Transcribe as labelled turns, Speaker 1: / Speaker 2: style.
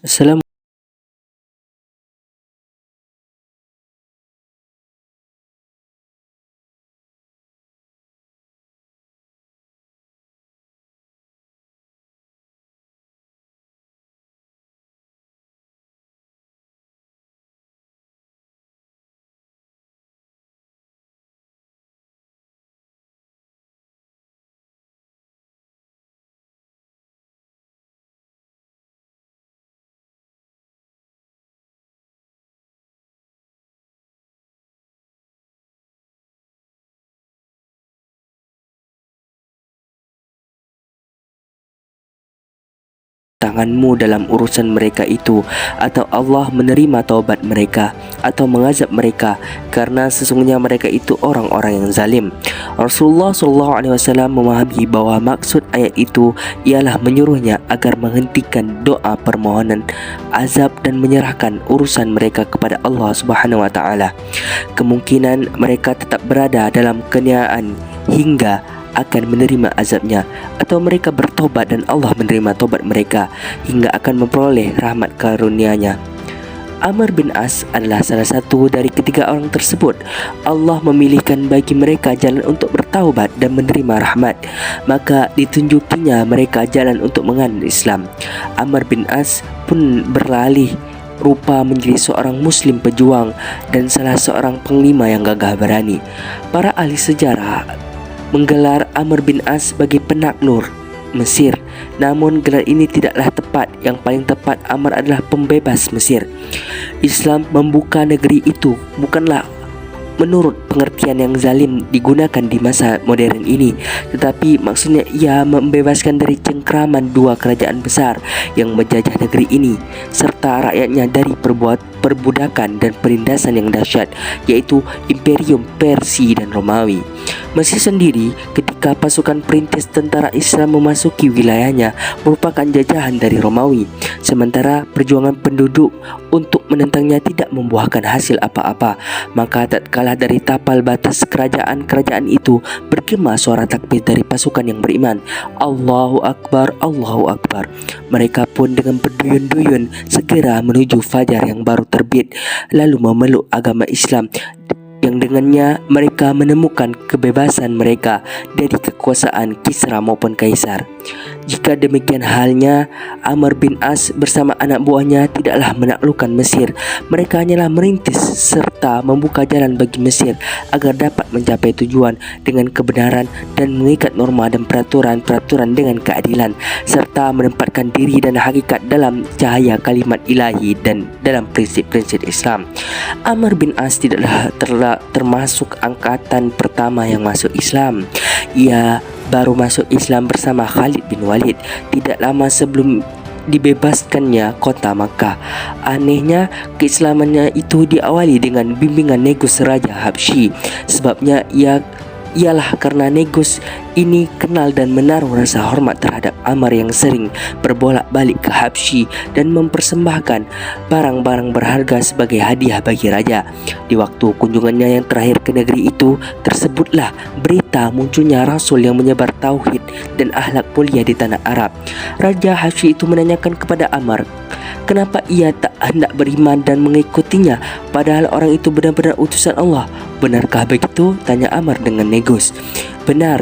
Speaker 1: Assalamualaikum. Tanganmu dalam urusan mereka itu, atau Allah menerima taubat mereka atau mengazab mereka, karena sesungguhnya mereka itu orang-orang yang zalim. Rasulullah SAW memahami bahwa maksud ayat itu ialah menyuruhnya agar menghentikan doa permohonan azab dan menyerahkan urusan mereka kepada Allah Subhanahu wa taala. Kemungkinan mereka tetap berada dalam kenyaan hingga akan menerima azabnya, atau mereka bertobat dan Allah menerima tobat mereka hingga akan memperoleh rahmat karunia-Nya. Amr bin As adalah salah satu dari ketiga orang tersebut. Allah memilihkan bagi mereka jalan untuk bertaubat dan menerima rahmat, maka ditunjukinya mereka jalan untuk menganut Islam. Amr bin As pun beralih rupa menjadi seorang muslim pejuang dan salah seorang panglima yang gagah berani. Para ahli sejarah menggelar Amr bin As sebagai penaklur Mesir, namun gelar ini tidaklah tepat. Yang paling tepat, Amr adalah pembebas Mesir. Islam membuka negeri itu bukanlah menurut pengertian yang zalim digunakan di masa modern ini, tetapi maksudnya ia membebaskan dari cengkraman dua kerajaan besar yang menjajah negeri ini serta rakyatnya dari perbudakan dan penindasan yang dahsyat, yaitu Imperium Persia dan Romawi. Mesir sendiri ketika pasukan perintis tentara Islam memasuki wilayahnya merupakan jajahan dari Romawi, sementara perjuangan penduduk untuk menentangnya tidak membuahkan hasil apa-apa. Maka tatkala dari tapal batas kerajaan-kerajaan itu bergema suara takbir dari pasukan yang beriman, Allahu Akbar, Allahu Akbar, mereka pun dengan berduyun-duyun segera menuju fajar yang baru terbit, lalu memeluk agama Islam yang dengannya mereka menemukan kebebasan mereka dari kekuasaan Kisra maupun Kaisar. Jika demikian halnya, Amr bin As bersama anak buahnya tidaklah menaklukkan Mesir. Mereka hanyalah merintis serta membuka jalan bagi Mesir agar dapat mencapai tujuan dengan kebenaran dan mengikat norma dan peraturan-peraturan dengan keadilan, serta menempatkan diri dan hakikat dalam cahaya kalimat ilahi dan dalam prinsip-prinsip Islam. Amr bin As tidaklah termasuk angkatan pertama yang masuk Islam. Ia baru masuk Islam bersama Khalid bin Walid tidak lama sebelum dibebaskannya kota Makkah. Anehnya, keislamannya itu diawali dengan bimbingan Negus Raja Habsyi. Sebabnya ialah karena Negus ini kenal dan menaruh rasa hormat terhadap Amr yang sering berbolak-balik ke Habsyi dan mempersembahkan barang-barang berharga sebagai hadiah bagi raja. Di waktu kunjungannya yang terakhir ke negeri itu, tersebutlah berita munculnya Rasul yang menyebar tauhid dan akhlak mulia di tanah Arab. Raja Habsyi itu menanyakan kepada Amr, kenapa ia tak hendak beriman dan mengikutinya, padahal orang itu benar-benar utusan Allah. Benarkah begitu? Tanya Amr dengan negus. Benar,